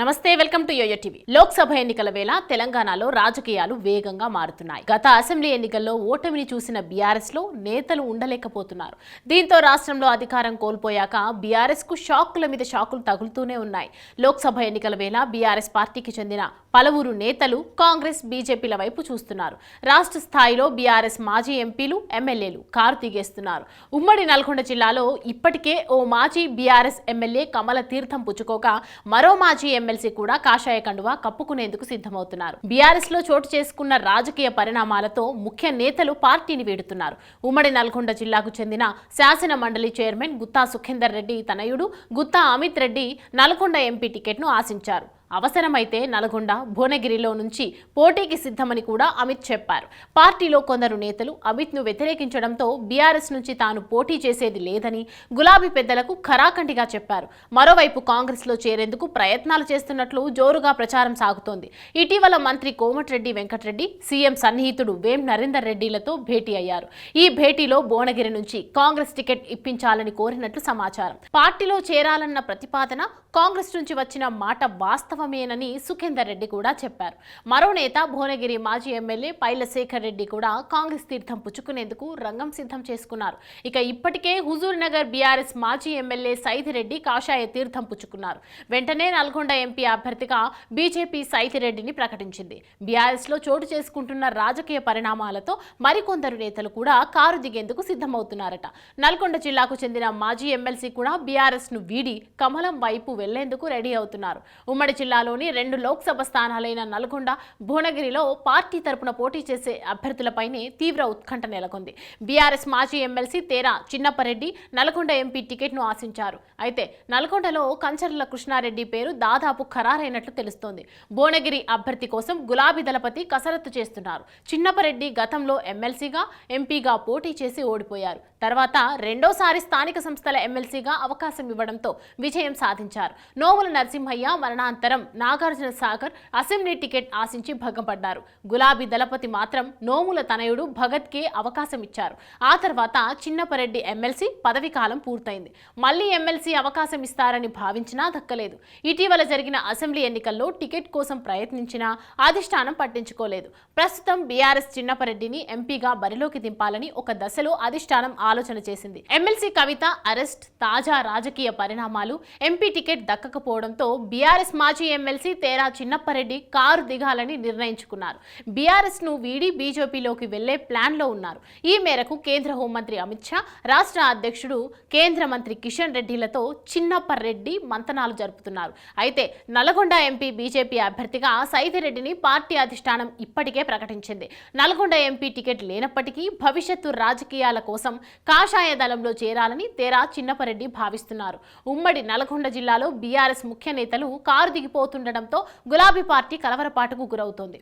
నమస్తే, welcome to YoYo TV. Lok Sabha ఎన్నికల వేళ తెలంగాణలో రాజకీయాలు వేగంగా మారుతున్నాయి. గత అసెంబ్లీ ఎన్నికల్లో ఓటమిని చూసిన బీఆర్ఎస్ లో నేతలు ఉండలేకపోతున్నారు. దీంతో రాష్ట్రంలో అధికారం కోల్పోయాక బీఆర్ఎస్ కు షాకుల మీద షాకులు తగులుతూనే ఉన్నాయి. లోక్సభ ఎన్నికల వేళ బీఆర్ఎస్ పార్టీకి చెందిన పలువురు నేతలు కాంగ్రెస్, బీజేపీల వైపు చూస్తున్నారు. రాష్ట్ర స్థాయిలో బీఆర్ఎస్ మాజీ ఎంపీలు, ఎమ్మెల్యేలు కారు తీగేస్తున్నారు. ఉమ్మడి నల్గొండ జిల్లాలో ఇప్పటికే ఓ మాజీ బీఆర్ఎస్ ఎమ్మెల్యే కమల తీర్థం పుచ్చుకోగా మరో మాజీ ఎమ్మెల్సీ కూడా కాషాయ కండువా కప్పుకునేందుకు సిద్ధమవుతున్నారు. బీఆర్ఎస్ లో చోటు చేసుకున్న రాజకీయ పరిణామాలతో ముఖ్య నేతలు పార్టీని వీడుతున్నారు. ఉమ్మడి నల్గొండ జిల్లాకు చెందిన శాసన మండలి చైర్మన్ గుత్తా సుఖేందర్ రెడ్డి తనయుడు గుత్తా అమిత్ రెడ్డి నల్గొండ ఎంపీ టికెట్ను ఆశించారు. అవసరమైతే నల్గొండ, భువనగిరిలో నుంచి పోటీకి సిద్ధమని కూడా అమిత్ చెప్పారు. పార్టీలో కొందరు నేతలు అమిత్ను వ్యతిరేకించడంతో బీఆర్ఎస్ నుంచి తాను పోటీ చేసేది లేదని గులాబీ పెద్దలకు ఖరాఖండిగా చెప్పారు. మరోవైపు కాంగ్రెస్లో చేరేందుకు ప్రయత్నాలు చేస్తున్నట్లు జోరుగా ప్రచారం సాగుతోంది. ఇటీవల మంత్రి కోమటిరెడ్డి వెంకటరెడ్డి సీఎం సన్నిహితుడు వేం నరేందర్ రెడ్డిలతో భేటీ అయ్యారు. ఈ భేటీలో భువనగిరి నుంచి కాంగ్రెస్ టికెట్ ఇప్పించాలని కోరినట్లు సమాచారం. పార్టీలో చేరాలన్న ప్రతిపాదన కాంగ్రెస్ నుంచి వచ్చిన మాట వాస్తవమేనని సుఖేందర్ రెడ్డి కూడా చెప్పారు. మరో నేత భువనగిరి మాజీ ఎమ్మెల్యే పైలశేఖర్ రెడ్డి కూడా కాంగ్రెస్ తీర్థం పుచ్చుకునేందుకు రంగం సిద్ధం చేసుకున్నారు. ఇక ఇప్పటికే హుజూర్ నగర్ బీఆర్ఎస్ మాజీ ఎమ్మెల్యే సైదిరెడ్డి కాషాయ తీర్థం పుచ్చుకున్నారు. వెంటనే నల్గొండ ఎంపీ అభ్యర్థిగా బీజేపీ సైదిరెడ్డిని ప్రకటించింది. బీఆర్ఎస్ లో చోటు చేసుకుంటున్న రాజకీయ పరిణామాలతో మరికొందరు నేతలు కూడా కారు దిగేందుకు సిద్ధమవుతున్నారట. నల్గొండ జిల్లాకు చెందిన మాజీ ఎమ్మెల్సీ కూడా బీఆర్ఎస్ ను వీడి కమలం వైపు వెళ్లేందుకు రెడీ అవుతున్నారు. ఉమ్మడి జిల్లాలోని 2 లోక్సభ స్థానాలైన నల్గొండ, భువనగిరిలో పార్టీ తరపున పోటీ చేసే అభ్యర్థులపైనే తీవ్ర ఉత్కంఠ నెలకొంది. బీఆర్ఎస్ మాజీ ఎమ్మెల్సీ తేరా చిన్నపరెడ్డి నల్గొండ ఎంపీ టికెట్ను ఆశించారు. అయితే నల్గొండలో కంచర్ల కృష్ణారెడ్డి పేరు దాదాపు ఖరారైనట్లు తెలుస్తోంది. భువనగిరి అభ్యర్థి కోసం గులాబీ దళపతి కసరత్తు చేస్తున్నారు. చిన్నపరెడ్డి గతంలో ఎమ్మెల్సీగా, ఎంపీగా పోటీ చేసి ఓడిపోయారు. తర్వాత రెండోసారి స్థానిక సంస్థల ఎమ్మెల్సీగా అవకాశం ఇవ్వడంతో విజయం సాధించారు. నోముల నరసింహయ్య మరణాంతరం నాగార్జున సాగర్ అసెంబ్లీ టికెట్ ఆశించి భంగపడ్డారు. గులాబీ దళపతి మాత్రం నోముల తనయుడు భగత్ కే అవకాశం ఇచ్చారు. ఆ తర్వాత చిన్నపరెడ్డి ఎమ్మెల్సీ పదవి కాలం పూర్తయింది. మళ్లీ ఎమ్మెల్సీ అవకాశం ఇస్తారని భావించినా దక్కలేదు. ఇటీవల జరిగిన అసెంబ్లీ ఎన్నికల్లో టికెట్ కోసం ప్రయత్నించినా అధిష్టానం పట్టించుకోలేదు. ప్రస్తుతం బీఆర్ఎస్ చిన్నపరెడ్డిని ఎంపీగా బరిలోకి దింపాలని ఒక దశలో అధిష్టానం ఆలోచన చేసింది. ఎమ్మెల్సీ కవిత అరెస్ట్, తాజా రాజకీయ పరిణామాలు, ఎంపీ టికెట్ దక్కకపోవడంతో బీఆర్ఎస్ మాజీ ఎమ్మెల్సీ తేరా చిన్నపరెడ్డి కారు దిగాలని నిర్ణయించుకున్నారు. బీఆర్ఎస్ ను వీడి బీజేపీలోకి వెళ్లే ప్లాన్ లో ఉన్నారు. ఈ మేరకు కేంద్ర హోంమంత్రి అమిత్ షా, రాష్ట్ర అధ్యక్షుడు కేంద్ర మంత్రి కిషన్ రెడ్డిలతో చిన్నపరెడ్డి మంతనాలు జరుపుతున్నారు. అయితే నల్గొండ ఎంపీ బీజేపీ అభ్యర్థిగా సైదిరెడ్డిని పార్టీ అధిష్టానం ఇప్పటికే ప్రకటించింది. నల్గొండ ఎంపీ టికెట్ లేనప్పటికీ భవిష్యత్తు రాజకీయాల కోసం కాషాయ దళంలో చేరాలని తేరా చిన్నపరెడ్డి భావిస్తున్నారు. ఉమ్మడి నల్గొండ జిల్లాలో బీఆర్ఎస్ ముఖ్య నేతలు కారు దిగిపోతుండటంతో గులాబీ పార్టీ కలవరపాటుకు గురవుతోంది.